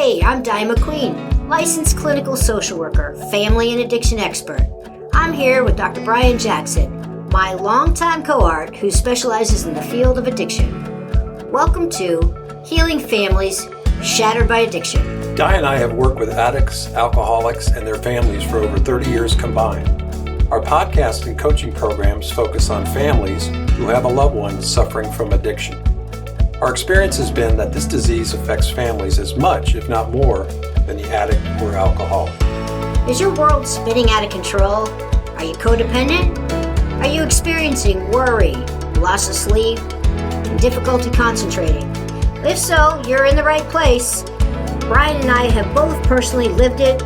Hey, I'm Di McQueen, licensed clinical social worker, family and addiction expert. I'm here with Dr. Brian Jackson, my longtime cohort who specializes in the field of addiction. Welcome to Healing Families Shattered by Addiction. Di and I have worked with addicts, alcoholics, and their families for over 30 years combined. Our podcast and coaching programs focus on families who have a loved one suffering from addiction. Our experience has been that this disease affects families as much, if not more, than the addict or alcoholic. Is your world spinning out of control? Are you codependent? Are you experiencing worry, loss of sleep, and difficulty concentrating? If so, you're in the right place. Brian and I have both personally lived it,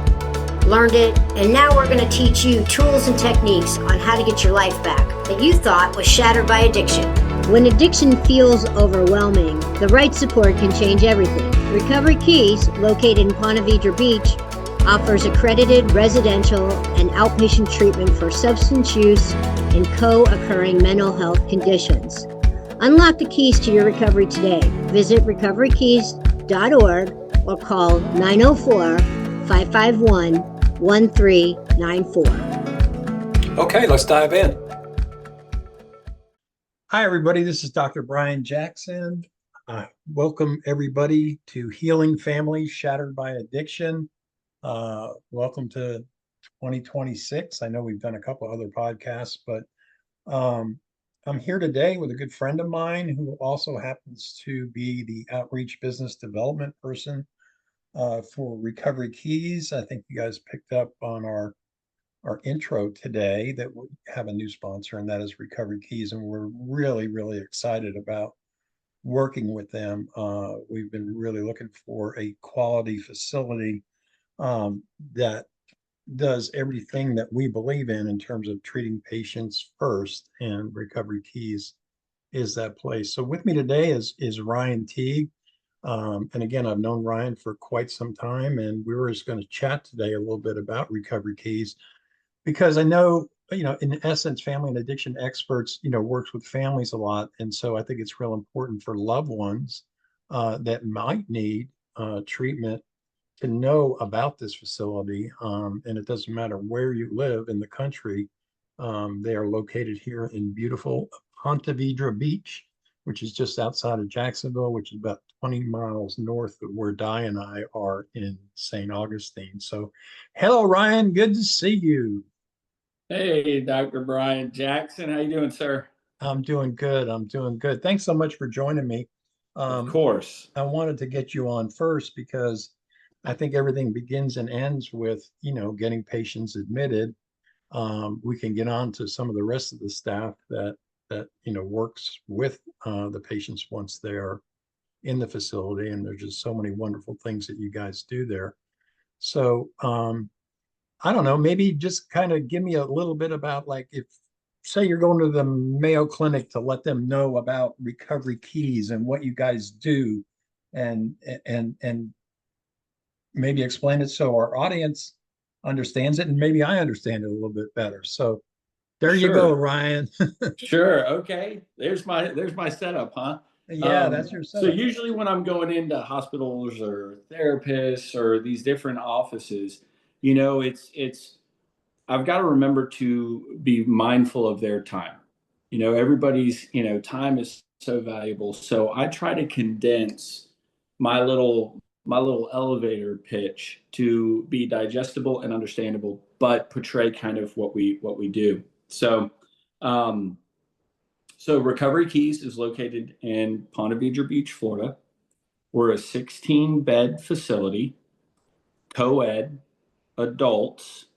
learned it, and now we're going to teach you tools and techniques on how to get your life back that you thought was shattered by addiction. When addiction feels overwhelming, the right support can change everything. Recovery Keys, located in Ponte Vedra Beach, offers accredited residential and outpatient treatment for substance use and co-occurring mental health conditions. Unlock the keys to your recovery today. Visit recoverykeys.org or call 904-551-1394. Okay, let's dive in. Hi, everybody. This is Dr. Brian Jackson. Welcome, everybody, to Healing Families Shattered by Addiction. Welcome to 2026. I know we've done a couple other podcasts, but I'm here today with a good friend of mine who also happens to be the outreach business development person for Recovery Keys. I think you guys picked up on our intro today that we have a new sponsor, and that is Recovery Keys, and we're really, really excited about working with them. We've been really looking for a quality facility that does everything that we believe in terms of treating patients first, and Recovery Keys is that place. So with me today is Ryan Teague. And again, I've known Ryan for quite some time, and we were just going to chat today a little bit about Recovery Keys, because I know, in essence, family and addiction experts, works with families a lot. And so I think it's real important for loved ones that might need treatment to know about this facility. And it doesn't matter where you live in the country. They are located here in beautiful Ponte Vedra Beach, which is just outside of Jacksonville, which is about 20 miles north of where Di and I are in St. Augustine. So hello, Ryan. Good to see you. Hey, Dr. Brian Jackson. How you doing, sir? I'm doing good. Thanks so much for joining me. Of course. I wanted to get you on first because I think everything begins and ends with, getting patients admitted. We can get on to some of the rest of the staff that works with the patients once they're in the facility. And there's just so many wonderful things that you guys do there. So, I don't know, maybe just kind of give me a little bit about, like, if say you're going to the Mayo Clinic to let them know about Recovery Keys and what you guys do, and maybe explain it so our audience understands it, and maybe I understand it a little bit better. So there you go, Ryan. Sure. Okay. There's my setup, huh? Yeah, that's your setup. So usually when I'm going into hospitals or therapists or these different offices, it's I've got to remember to be mindful of their time. Everybody's, time is so valuable. So I try to condense my little elevator pitch to be digestible and understandable, but portray kind of what we do. So Recovery Keys is located in Ponte Vedra Beach, Florida. We're a 16-bed facility, co-ed, adults,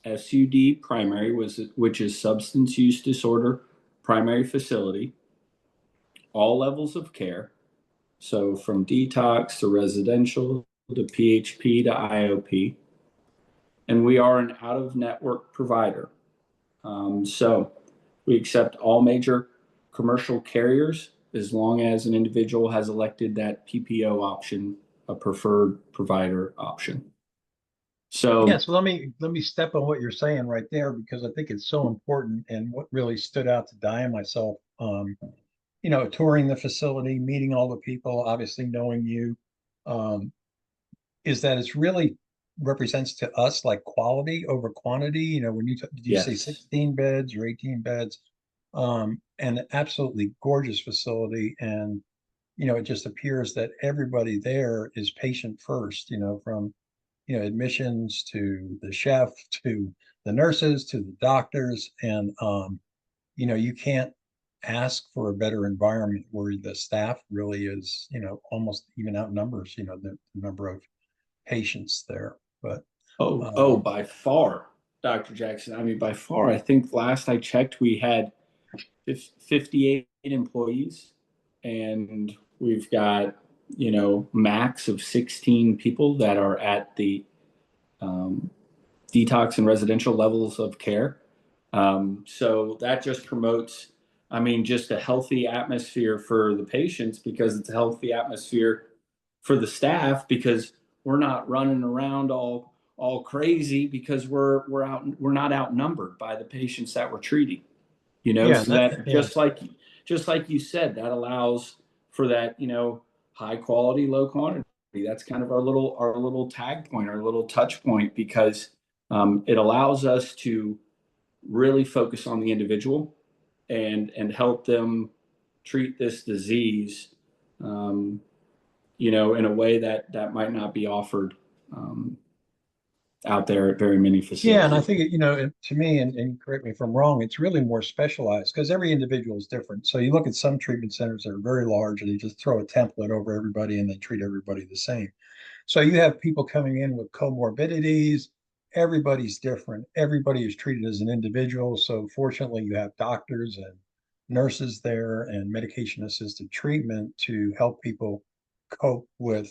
SUD primary, which is substance use disorder primary facility, all levels of care. So from detox to residential to PHP to IOP. And we are an out-of-network provider. So we accept all major commercial carriers as long as an individual has elected that PPO option, a preferred provider option. So yes, let me step on what you're saying right there, because I think it's so important. And what really stood out to Di and myself, touring the facility, meeting all the people, obviously knowing you, is that it's really represents to us like quality over quantity. You know, when did you say Yes. 16 beds or 18 beds? And an absolutely gorgeous facility. And, you know, it just appears that everybody there is patient first, you know, from, you know, admissions to the chef to the nurses to the doctors. And, you know, you can't ask for a better environment where the staff really is, you know, almost even outnumbers, you know, the number of patients there. But Oh, by far, Dr. Jackson. I mean, by far, I think last I checked, we had 58 employees, and we've got, max of 16 people that are at the um, detox and residential levels of care. So that just promotes, I mean, just a healthy atmosphere for the patients, because it's a healthy atmosphere for the staff, because we're not running around all crazy, because we're not outnumbered by the patients that we're treating. yeah, So that, yeah, just like you said, that allows for that, high quality, low quantity. That's kind of our little tag point, our little touch point, because it allows us to really focus on the individual and help them treat this disease, um, in a way that might not be offered um, out there at very many yeah. And I facilities. think, you know, to me, and correct me if I'm wrong, it's really more specialized because every individual is different. So you look at some treatment centers that are very large and they just throw a template over everybody and they treat everybody the same. So you have people coming in with comorbidities. Everybody's different. Everybody is treated as an individual. So fortunately, you have doctors and nurses there and medication assisted treatment to help people cope with,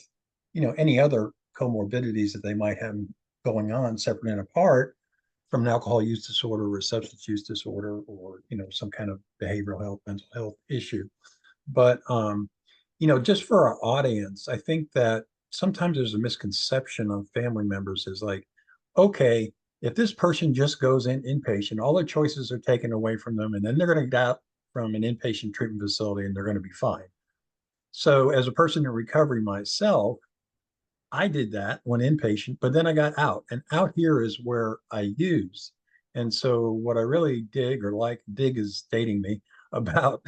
you know, any other comorbidities that they might have going on separate and apart from an alcohol use disorder or a substance use disorder or, you know, some kind of behavioral health, mental health issue. But you know, just for our audience, I think that sometimes there's a misconception of family members is like, okay, if this person just goes in inpatient, all their choices are taken away from them, and then they're going to get out from an inpatient treatment facility and they're going to be fine. So, as a person in recovery myself, I did that when inpatient, but then I got out, and out here is where I use. And so, what I really dig is dating me about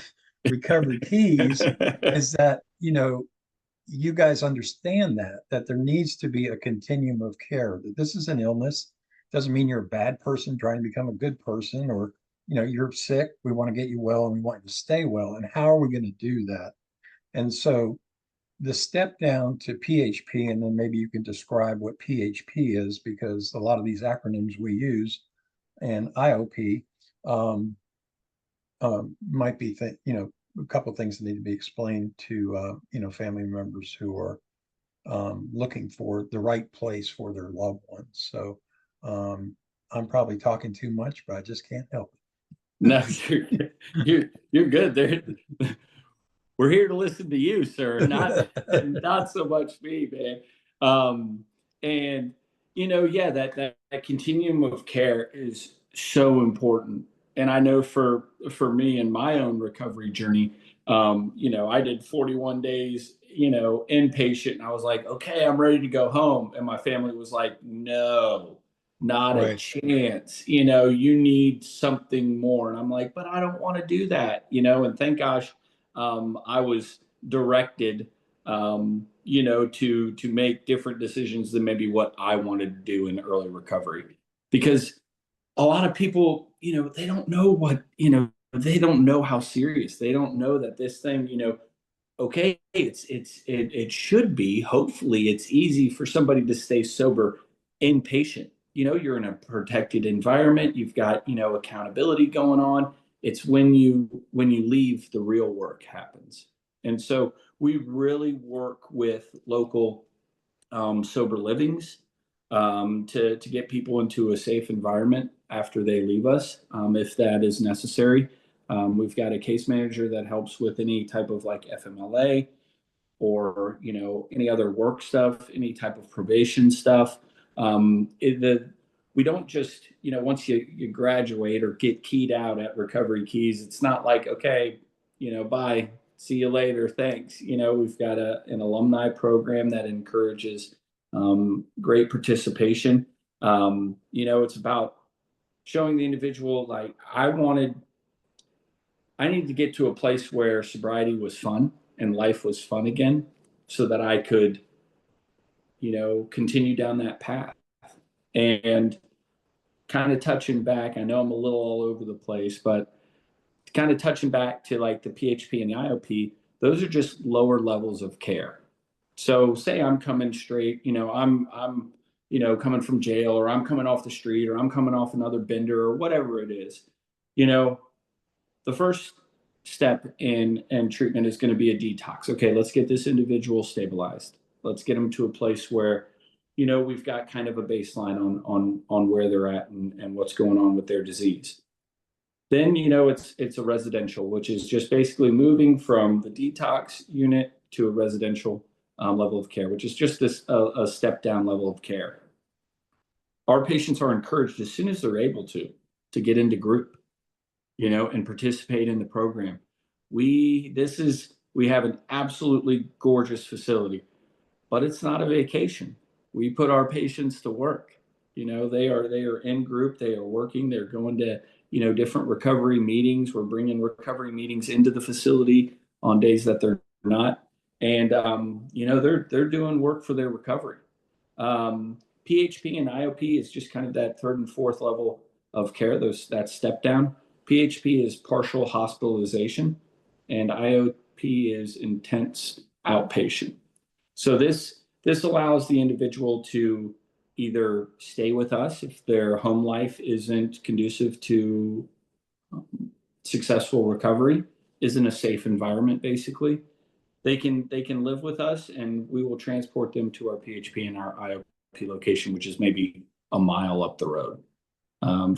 recovery keys is that, you know, you guys understand that there needs to be a continuum of care, that this is an illness. Doesn't mean you're a bad person trying to become a good person, or, you know, you're sick. We want to get you well and we want you to stay well. And how are we going to do that? And so the step down to PHP, and then maybe you can describe what PHP is, because a lot of these acronyms we use, and IOP might be, you know, a couple of things that need to be explained to, you know, family members who are looking for the right place for their loved ones. So I'm probably talking too much, but I just can't help No, you're good. We're here to listen to you, sir, not it. not so much me, man. And yeah, that continuum of care is so important. And I know for me in my own recovery journey, I did 41 days, inpatient, and I was like, okay, I'm ready to go home. And my family was like, no, not a Right. chance. You need something more. And I'm like, but I don't want to do that, and thank gosh I was directed, to make different decisions than maybe what I wanted to do in early recovery. Because a lot of people, they don't know they don't know how serious. They don't know that this thing, okay, it should be. Hopefully, it's easy for somebody to stay sober inpatient. You're in a protected environment. You've got accountability going on. It's when you leave, the real work happens. And so we really work with local sober livings to get people into a safe environment after they leave us, if that is necessary. We've got a case manager that helps with any type of like FMLA or any other work stuff, any type of probation stuff. We don't just once you graduate or get keyed out at Recovery Keys, it's not like, okay, bye, see you later, thanks. We've got an alumni program that encourages great participation. It's about showing the individual, like, I need to get to a place where sobriety was fun and life was fun again so that I could, continue down that path. And kind of touching back, I know I'm a little all over the place, but kind of touching back to like the PHP and the IOP, those are just lower levels of care. So say I'm coming straight, I'm coming from jail, or I'm coming off the street, or I'm coming off another bender, or whatever it is. The first step in treatment is going to be a detox. Okay, let's get this individual stabilized. Let's get them to a place where, we've got kind of a baseline on where they're at and what's going on with their disease. Then, it's a residential, which is just basically moving from the detox unit to a residential level of care, which is just a step down level of care. Our patients are encouraged as soon as they're able to get into group, and participate in the program. We have an absolutely gorgeous facility, but it's not a vacation. We put our patients to work. They are in group, they are working, they're going to, different recovery meetings. We're bringing recovery meetings into the facility on days that they're not. And, they're doing work for their recovery. PHP and IOP is just kind of that third and fourth level of care, that step down. PHP is partial hospitalization, and IOP is intense outpatient. So this allows the individual to either stay with us if their home life isn't conducive to successful recovery, isn't a safe environment, basically. They can live with us, and we will transport them to our PHP and our IOP location, which is maybe a mile up the road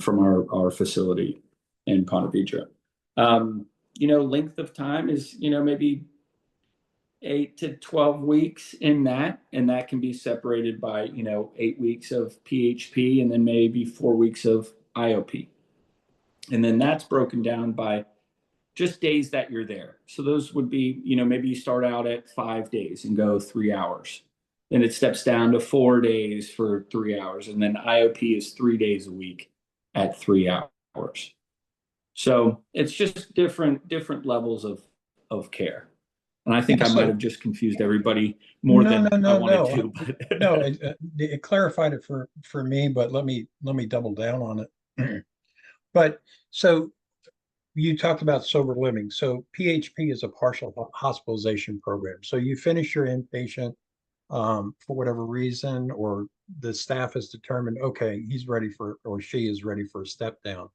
from our facility in Ponte Vedra. Length of time is, maybe 8 to 12 weeks in that, and that can be separated by, 8 weeks of PHP and then maybe 4 weeks of IOP. And then that's broken down by just days that you're there. So those would be, maybe you start out at 5 days and go 3 hours. Then it steps down to 4 days for 3 hours. And then IOP is 3 days a week at 3 hours. So it's just different levels of care. And I think I might have just confused everybody more than I wanted to. But No, it clarified it for me, but let me double down on it. But so you talked about sober living. So PHP is a partial hospitalization program. So you finish your inpatient for whatever reason, or the staff has determined, okay, he's ready for, or she is ready for a step down.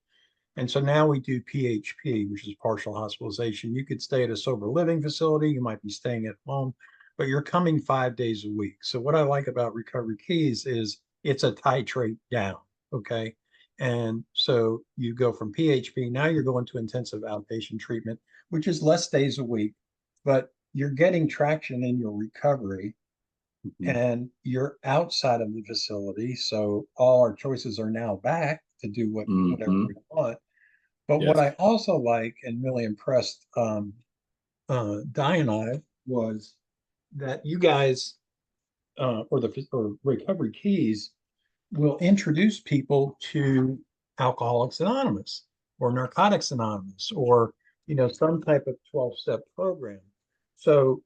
And so now we do PHP, which is partial hospitalization. You could stay at a sober living facility, you might be staying at home, but you're coming 5 days a week. So what I like about Recovery Keys is it's a titrate down, okay? And so you go from PHP, now you're going to intensive outpatient treatment, which is less days a week, but you're getting traction in your recovery. And you're outside of the facility. So all our choices are now back to do whatever we want. But what I also like and really impressed Di and I was that you guys or Recovery Keys will introduce people to Alcoholics Anonymous or Narcotics Anonymous or some type of 12-step program. So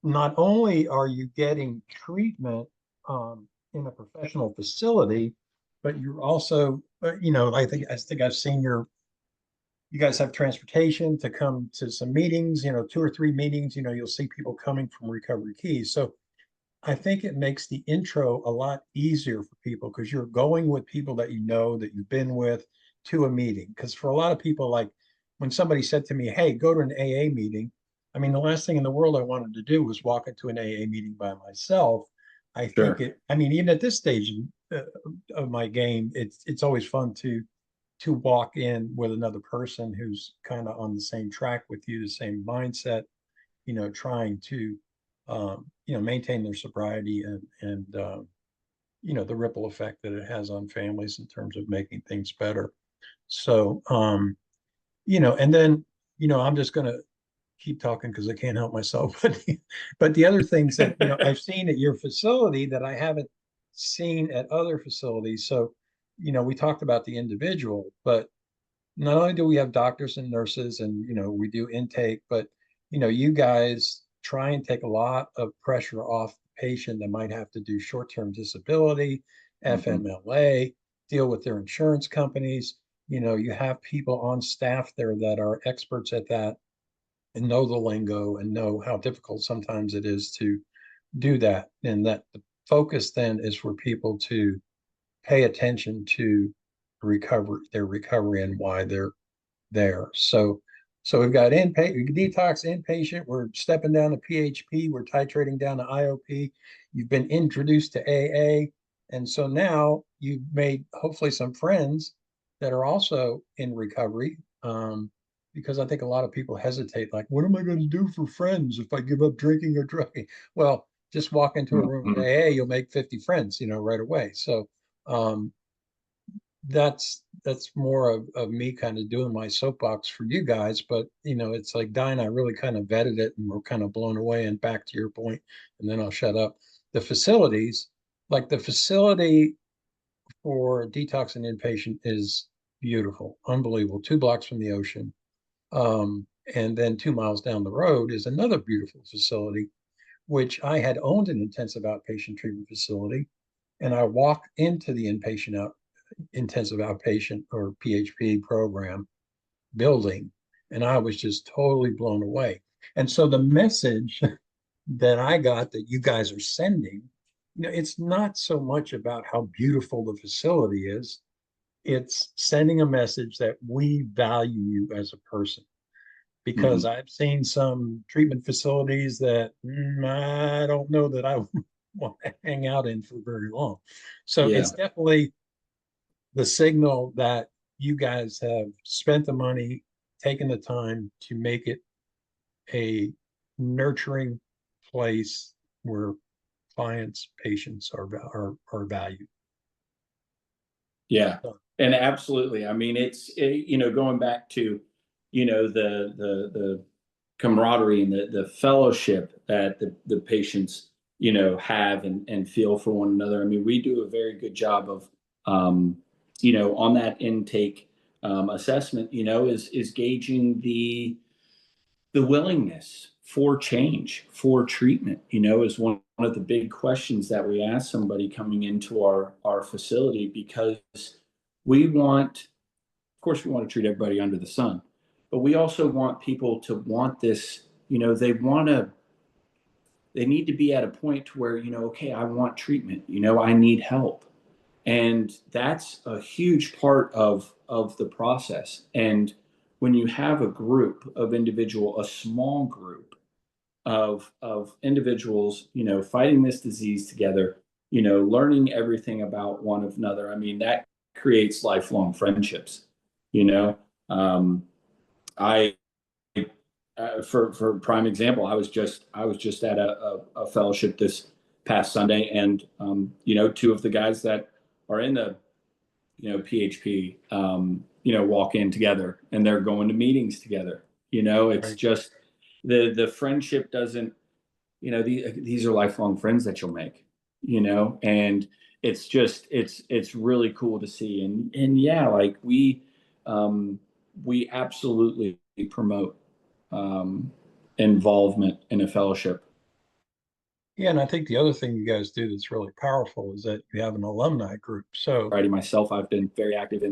not only are you getting treatment in a professional facility, but you're also, I think I've seen you guys have transportation to come to some meetings, 2 or 3 meetings, you'll see people coming from Recovery Keys. So I think it makes the intro a lot easier for people because you're going with people that that you've been with to a meeting. Because for a lot of people, like when somebody said to me, hey, go to an AA meeting, I mean, the last thing in the world I wanted to do was walk into an AA meeting by myself. I think even at this stage of my game, it's always fun to walk in with another person who's kind of on the same track with you, the same mindset, trying to, maintain their sobriety and the ripple effect that it has on families in terms of making things better. So, and then, I'm just going to keep talking because I can't help myself. But the other things that I've seen at your facility that I haven't seen at other facilities. So, we talked about the individual, but not only do we have doctors and nurses and we do intake, but you guys try and take a lot of pressure off the patient that might have to do short-term disability, Mhm. FMLA, deal with their insurance companies. You have people on staff there that are experts at that and know the lingo and know how difficult sometimes it is to do that. And that the focus then is for people to pay attention to their recovery and why they're there. So we've got detox inpatient. We're stepping down to PHP. We're titrating down to IOP. You've been introduced to AA, and so now you've made hopefully some friends that are also in recovery. Because I think a lot of people hesitate, like, what am I going to do for friends if I give up drinking or drugging? Well, just walk into a room of Mhm. AA, you'll make 50 friends, right away. So um, that's more of me kind of doing my soapbox for you guys. But it's like Diane, I really kind of vetted it and we're kind of blown away. And back to your point, and then I'll shut up. The facilities, like the facility for detox and inpatient, is beautiful, unbelievable, 2 blocks from the ocean. And then 2 miles down the road is another beautiful facility, which I had owned an intensive outpatient treatment facility. And I walked into the intensive outpatient or PHP program building, and I was just totally blown away. And so the message that I got that you guys are sending, it's not so much about how beautiful the facility is. It's sending a message that we value you as a person. Because Mhm. I've seen some treatment facilities that I don't know that I want to hang out in for very long. So Yeah. it's definitely the signal that you guys have spent the money, taken the time to make it a nurturing place where clients, patients are valued. Yeah, So, and absolutely. I mean, going back to, the camaraderie and the fellowship that the patients, have and feel for one another. I mean, we do a very good job of, on that intake assessment, is gauging the willingness for change, for treatment, is one of the big questions that we ask somebody coming into our facility, because we want, of course, we want to treat everybody under the sun, but we also want people to want this, they need to be at a point where, okay, I want treatment, I need help. And that's a huge part of the process. And when you have a group of a small group of individuals, fighting this disease together, learning everything about one another, I mean, that creates lifelong friendships. You know, um, I for prime example, I was just at a fellowship this past Sunday, and two of the guys that are in the PHP, walk in together, and they're going to meetings together. It's right. just the friendship doesn't, these are lifelong friends that you'll make, and it's really cool to see. And yeah, like we absolutely promote um, involvement in a fellowship. Yeah, and I think the other thing you guys do that's really powerful is that you have an alumni group. So, Alrighty, myself, I've been very active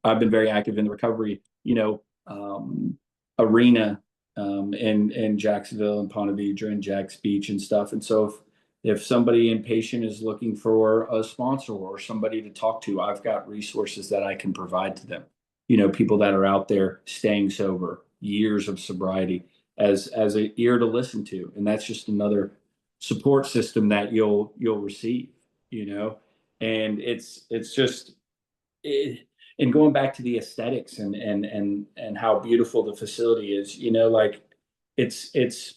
I've been very active in the recovery, arena, in Jacksonville and Ponte Vedra and Jack's Beach and stuff. And so if somebody inpatient is looking for a sponsor or somebody to talk to, I've got resources that I can provide to them. People that are out there staying sober, years of sobriety, as an ear to listen to, and that's just another support system that you'll receive. you know and it's just it, and going back to the aesthetics and how beautiful the facility is, like it's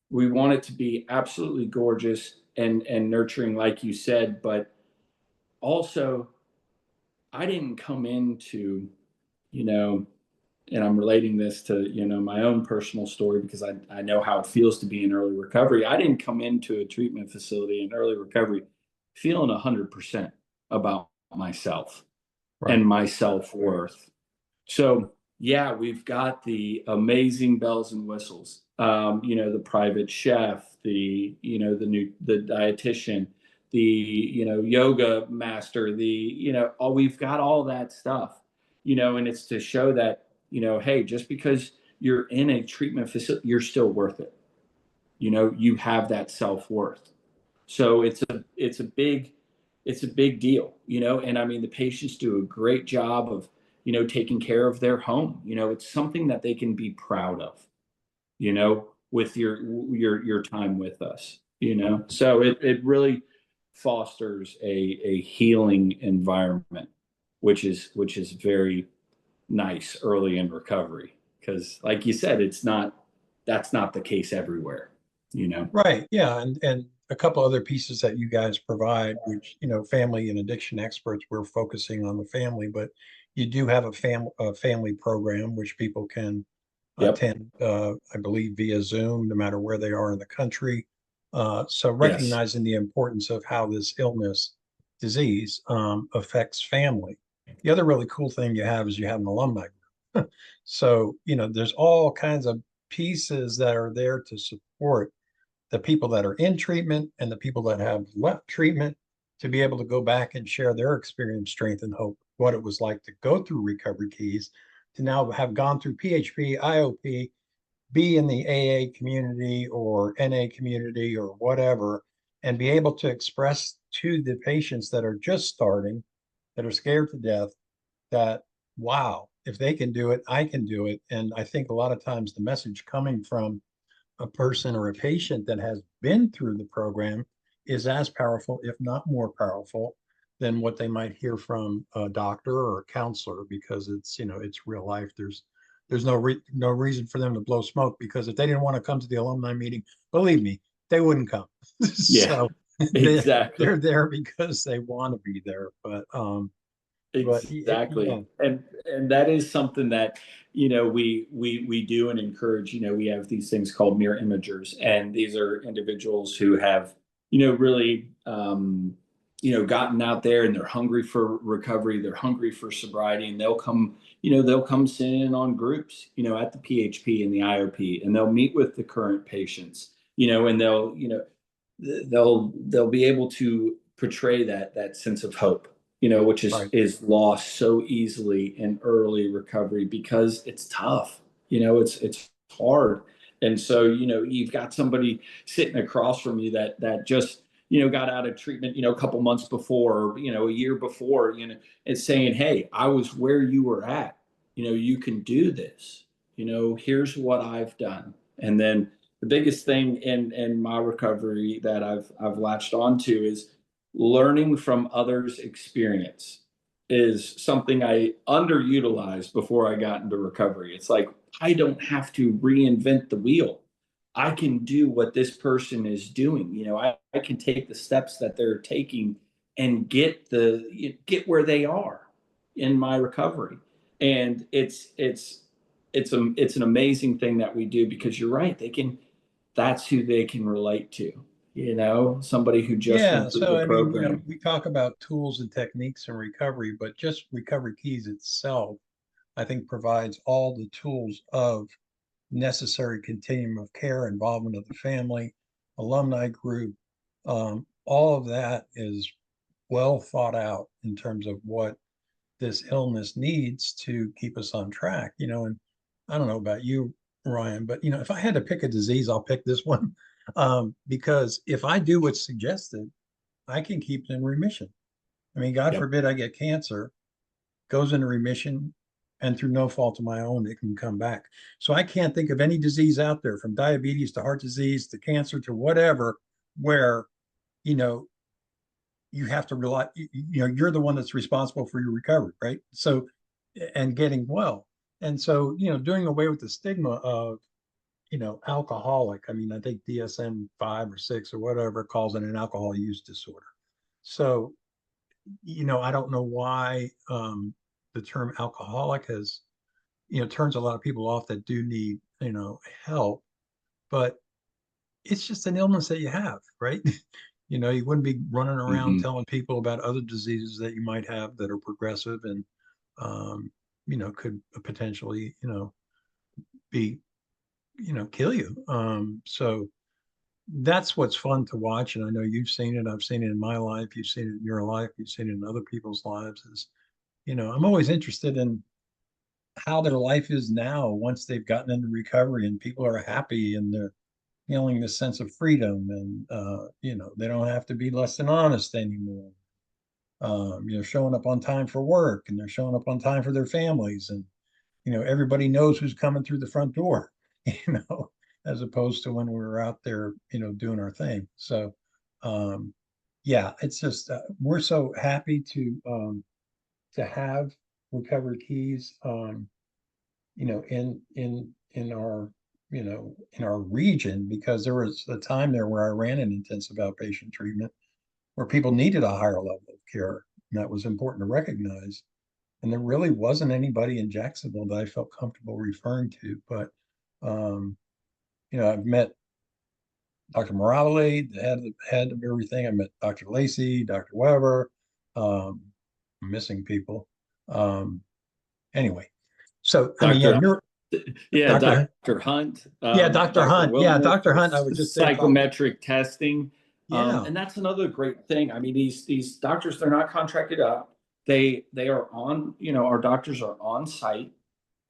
we want it to be absolutely gorgeous and nurturing, like you said. But also, I didn't come into, you know and I'm relating this to, my own personal story because I know how it feels to be in early recovery. I didn't come into a treatment facility in early recovery feeling 100% about myself Right. and my self-worth. So yeah, we've got the amazing bells and whistles. The private chef, the dietitian, the yoga master, we've got all that stuff. And it's to show that, hey, just because you're in a treatment facility, you're still worth it. You have that self-worth. So it's a big deal, and I mean the patients do a great job of, taking care of their home. It's something that they can be proud of, with your time with us, So it really fosters a healing environment, which is very nice early in recovery. Because like you said, that's not the case everywhere. Right. Yeah. And a couple other pieces that you guys provide, which, family and addiction experts, we're focusing on the family, but you do have a family program which people can Yep. attend, I believe, via Zoom, no matter where they are in the country. So Yes. recognizing the importance of how this disease, affects family. The other really cool thing you have is you have an alumni group. So, there's all kinds of pieces that are there to support the people that are in treatment and the people that have left treatment to be able to go back and share their experience, strength, and hope, what it was like to go through recovery keys, to now have gone through PHP, IOP, be in the AA community or NA community or whatever, and be able to express to the patients that are just starting, that are scared to death, that, wow, if they can do it, I can do it. And I think a lot of times the message coming from a person or a patient that has been through the program is as powerful, if not more powerful, than what they might hear from a doctor or a counselor, because it's real life. There's no reason for them to blow smoke, because if they didn't want to come to the alumni meeting, believe me, they wouldn't come. Yeah. So Exactly. they're there because they want to be there. But yeah. Exactly. And that is something that, we do and encourage. We have these things called mirror imagers, and these are individuals who have, really, gotten out there, and they're hungry for recovery, they're hungry for sobriety, and they'll come sit in on groups, at the PHP and the IOP, and they'll meet with the current patients, and they'll be able to portray that sense of hope, which is Right. is lost so easily in early recovery because it's tough. It's hard. And so, you've got somebody sitting across from you that just, got out of treatment, a couple months before, or, a year before, and saying, hey, I was where you were at. You can do this. Here's what I've done. And then the biggest thing in my recovery that I've latched onto is learning from others' experience is something I underutilized before I got into recovery. It's like I don't have to reinvent the wheel. I can do what this person is doing. I can take the steps that they're taking and get where they are in my recovery. And it's an amazing thing that we do, because you're right. That's who they can relate to, somebody who just Yeah, went through so the I mean, program. we talk about tools and techniques in recovery, but just recovery keys itself, I think, provides all the tools of necessary continuum of care, involvement of the family, alumni group. All of that is well thought out in terms of what this illness needs to keep us on track, and I don't know about you, Ryan, but if I had to pick a disease, I'll pick this one. Because if I do what's suggested, I can keep it in remission. I mean, God Yep. forbid I get cancer, goes into remission, and through no fault of my own, it can come back. So I can't think of any disease out there, from diabetes to heart disease to cancer to whatever, where, you know, you have to rely, you're the one that's responsible for your recovery, right? So, and getting well. And so, doing away with the stigma of, alcoholic. I mean, I think DSM-5 or 6 or whatever calls it an alcohol use disorder. So, I don't know why the term alcoholic has turns a lot of people off that do need, help, but it's just an illness that you have, right? You wouldn't be running around Hmm. telling people about other diseases that you might have that are progressive and, um, could potentially, be, kill you. So that's what's fun to watch. And I know you've seen it. I've seen it in my life. You've seen it in your life. You've seen it in other people's lives. I'm always interested in how their life is now once they've gotten into recovery and people are happy and they're feeling this sense of freedom and they don't have to be less than honest anymore. Showing up on time for work and they're showing up on time for their families, and everybody knows who's coming through the front door, you know, as opposed to when we were out there, doing our thing. So yeah, it's just we're so happy to have Recovery Keys in our in our region, because there was a time there where I ran an intensive outpatient treatment where people needed a higher level of care, and that was important to recognize. And there really wasn't anybody in Jacksonville that I felt comfortable referring to. But I've met Dr. Morale, the head of everything. I met Dr. Lacey, Dr. Weber. I'm missing people. Anyway, so I mean, yeah, Dr. Yeah, Dr. Dr. Hunt, Yeah, Dr. Dr. Hunt. Yeah, Wilmoth Dr. for Hunt. I was just there talking. psychometric testing. Yeah, And that's another great thing. I mean, these doctors, they're not contracted out. They are on, our doctors are on site.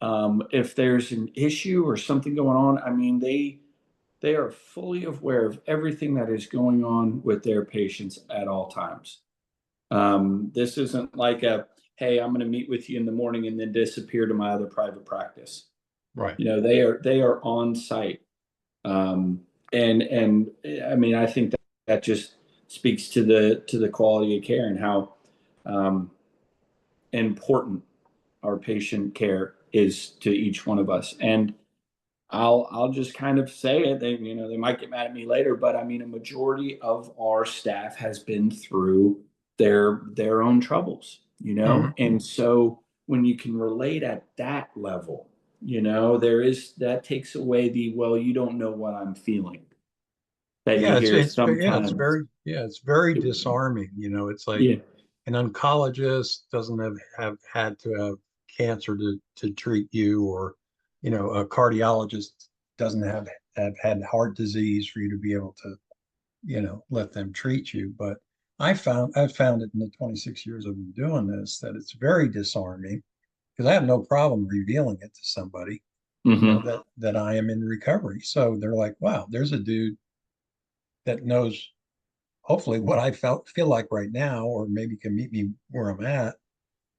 If there's an issue or something going on, I mean, they are fully aware of everything that is going on with their patients at all times. This isn't like hey, I'm going to meet with you in the morning and then disappear to my other private practice. right. They are on site. And I mean, I think that just speaks to the quality of care and how important our patient care is to each one of us. And I'll just kind of say it. They might get mad at me later, but I mean, a majority of our staff has been through their own troubles, Mhm. and so when you can relate at that level, that takes away well, you don't know what I'm feeling that Yeah, you it's hear it's yeah, it's sometimes. very disarming. It's like Yeah, an oncologist doesn't have had to have cancer to treat you, or a cardiologist doesn't have had heart disease for you to be able to let them treat you. But I've found it in the 26 years I've been doing this that it's very disarming, because I have no problem revealing it to somebody, hmm, that I am in recovery. So they're like, wow, there's a dude that knows hopefully what I feel like right now, or maybe can meet me where I'm at.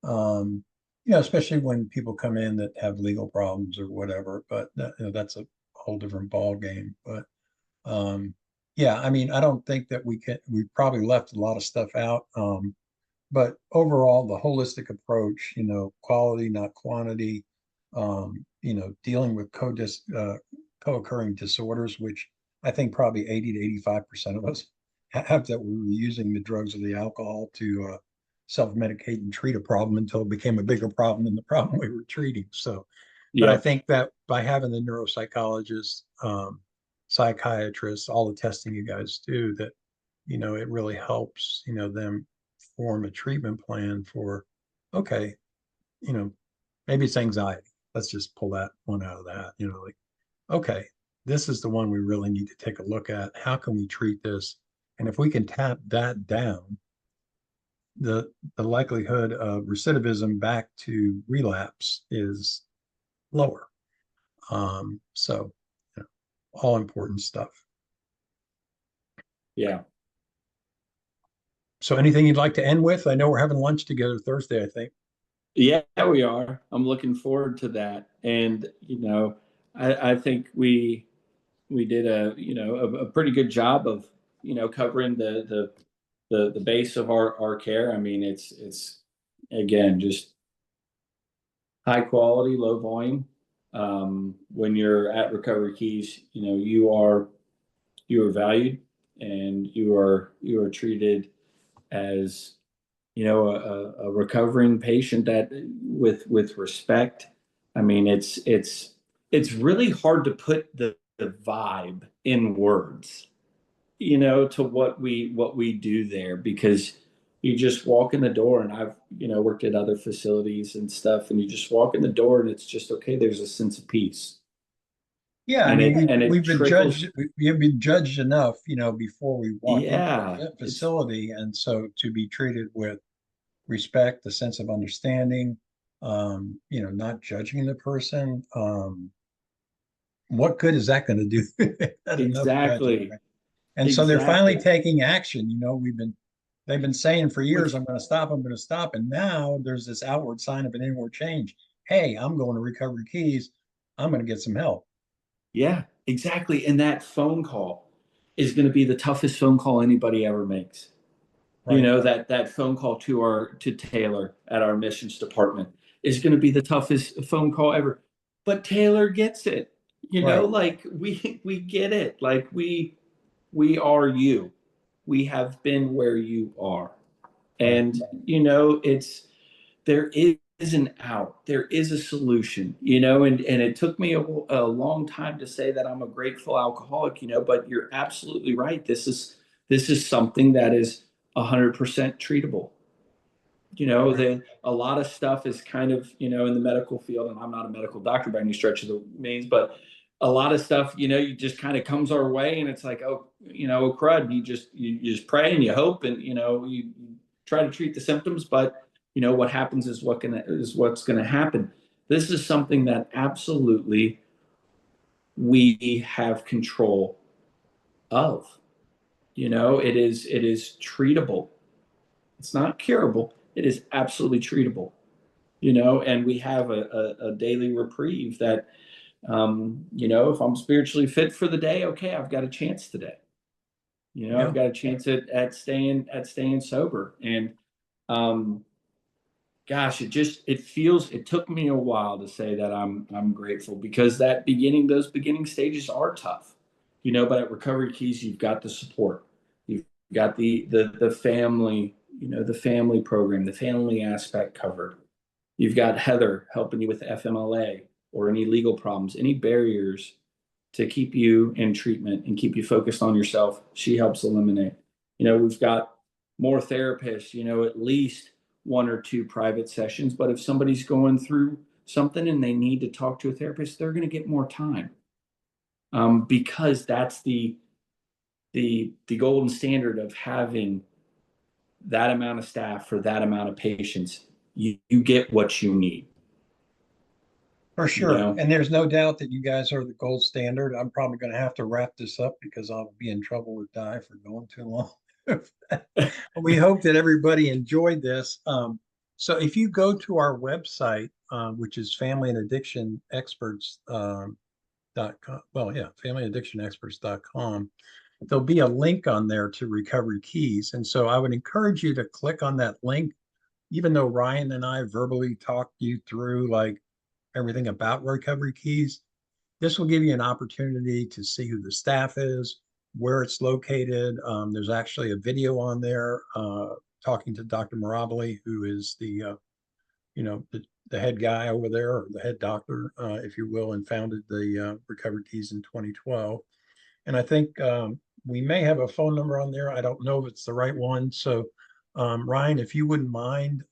Um, Especially when people come in that have legal problems or whatever, but that's a whole different ball game. But yeah, I mean, I don't think that we probably left a lot of stuff out. But overall, the holistic approach, quality, not quantity, dealing with co-occurring disorders, which I think probably 80 to 85% of us have, that we were using the drugs or the alcohol to self-medicate and treat a problem until it became a bigger problem than the problem we were treating. So, but I yep, think that by having the neuropsychologists, psychiatrists, all the testing you guys do, that, it really helps, them form a treatment plan for, okay, you know, maybe it's anxiety. Let's just pull that one out of that, like, okay, this is the one we really need to take a look at. How can we treat this? And if we can tap that down, the likelihood of recidivism back to relapse is lower. So all important stuff. yeah. So anything you'd like to end with? I know we're having lunch together Thursday, I think. Yeah, we are. I'm looking forward to that. And, I think we did a pretty good job of, covering the base of our care. I mean, it's again, just high quality, low volume. When you're at Recovery Keys, you are valued, and you are treated as, a recovering patient, that with respect, I mean, it's really hard to put the vibe in words, to what we do there, because you just walk in the door, and I've, worked at other facilities and stuff, and you just walk in the door and it's just okay. There's a sense of peace, Yeah, I and mean, it we've been trickles. judged, we've been judged enough, before we walk into Yeah, a facility. And so to be treated with respect, a sense of understanding, not judging the person, what good is that going to do? Not enough judging, exactly, right? And so they're finally exactly. taking action. They've been saying for years, Which, I'm going to stop, I'm going to stop. And now there's this outward sign of an inward change. Hey, I'm going to Recovery Keys. I'm going to get some help. yeah, exactly. And that phone call is going to be the toughest phone call anybody ever makes. Right, That phone call to Taylor at our missions department is going to be the toughest phone call ever. But Taylor gets it. right, Like we get it. Like we are you. We have been where you are. right. And it's there is an out. There is a solution, and it took me a long time to say that I'm a grateful alcoholic, but you're absolutely right. This is something that is 100% treatable. Right. A lot of stuff is kind of, in the medical field, and I'm not a medical doctor by any stretch of the means, but a lot of stuff, you just kind of comes our way, and it's like, oh, oh crud, you just pray and you hope, and you try to treat the symptoms, but what happens is what's gonna happen. This is something that absolutely we have control of. It is treatable. It's not curable. It is absolutely treatable. And we have a daily reprieve that, if I'm spiritually fit for the day, okay, I've got a chance today. I've Yeah, got a chance at staying sober. And gosh, it took me a while to say that I'm grateful, because those beginning stages are tough. But at Recovery Keys, you've got the support. You've got the family, the family program, the family aspect covered. You've got Heather helping you with FMLA or any legal problems, any barriers to keep you in treatment and keep you focused on yourself. She helps eliminate. We've got more therapists, at least one or two private sessions. But if somebody's going through something and they need to talk to a therapist, they're going to get more time, because that's the golden standard of having that amount of staff for that amount of patients. You get what you need. for You sure. know, And there's no doubt that you guys are the gold standard. I'm probably going to have to wrap this up because I'll be in trouble with Di for going too long. We hope that everybody enjoyed this. So if you go to our website, which is family and addiction experts, .com, well, yeah, familyaddictionexperts.com, there'll be a link on there to Recovery Keys. And so I would encourage you to click on that link, even though Ryan and I verbally talked you through like everything about Recovery Keys. This will give you an opportunity to see who the staff is, where it's located. There's actually a video on there talking to Dr. Mirabili, who is the head guy over there, or the head doctor, if you will, and founded the Recovery Keys in 2012. And I think we may have a phone number on there. I don't know if it's the right one. So, Ryan, if you wouldn't mind,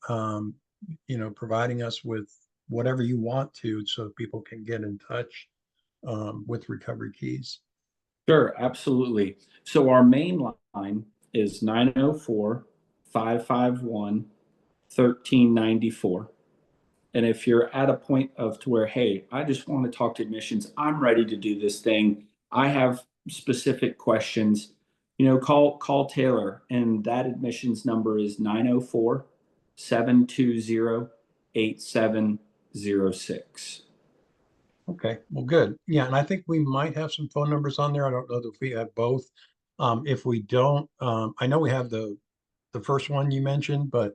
providing us with whatever you want to, so people can get in touch with Recovery Keys. sure, absolutely. So our main line is 904-551-1394. And if you're at a point of to where, hey, I just want to talk to admissions, I'm ready to do this thing, I have specific questions, call Taylor, and that admissions number is 904-720-8706. Okay, well, good. Yeah, and I think we might have some phone numbers on there. I don't know if we have both. If we don't, I know we have the first one you mentioned, but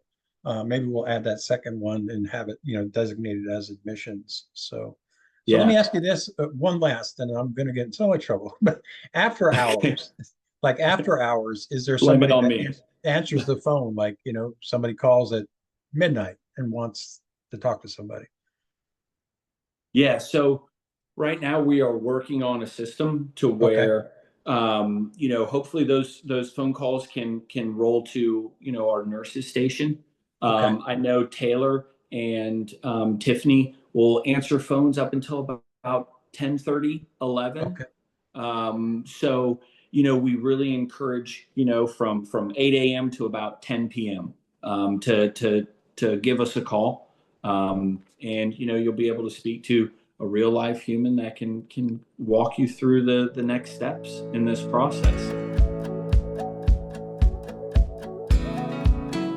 maybe we'll add that second one and have it, designated as admissions. So let Yeah. me ask you this, one last, and I'm going to get in so much trouble. But after hours, like after hours, is there Blame it somebody on that me. answers the phone? Like, somebody calls at midnight and wants to talk to somebody. Yeah. So right now we are working on a system to where, hopefully those phone calls can roll to, our nurses station. I know Taylor and Tiffany will answer phones up until about 10:30, 11. Okay. So, we really encourage, from 8 a.m. to about 10 p.m. To give us a call. And, you'll be able to speak to a real life human that can walk you through the next steps in this process.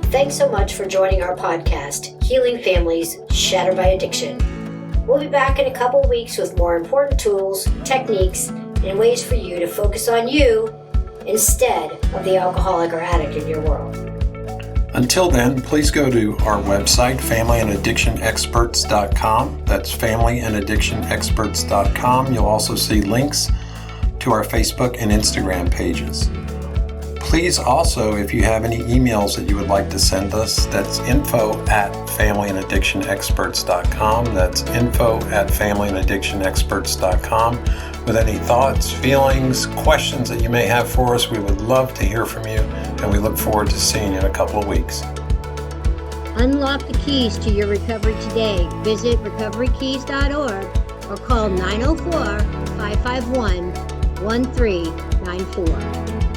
Thanks so much for joining our podcast, Healing Families Shattered by Addiction. We'll be back in a couple weeks with more important tools, techniques, and ways for you to focus on you instead of the alcoholic or addict in your world. Until then, please go to our website, familyandaddictionexperts.com. That's familyandaddictionexperts.com. You'll also see links to our Facebook and Instagram pages. Please also, if you have any emails that you would like to send us, that's info@familyandaddictionexperts.com. That's info@familyandaddictionexperts.com. With any thoughts, feelings, questions that you may have for us, we would love to hear from you, and we look forward to seeing you in a couple of weeks. Unlock the keys to your recovery today. Visit recoverykeys.org or call 904-551-1394.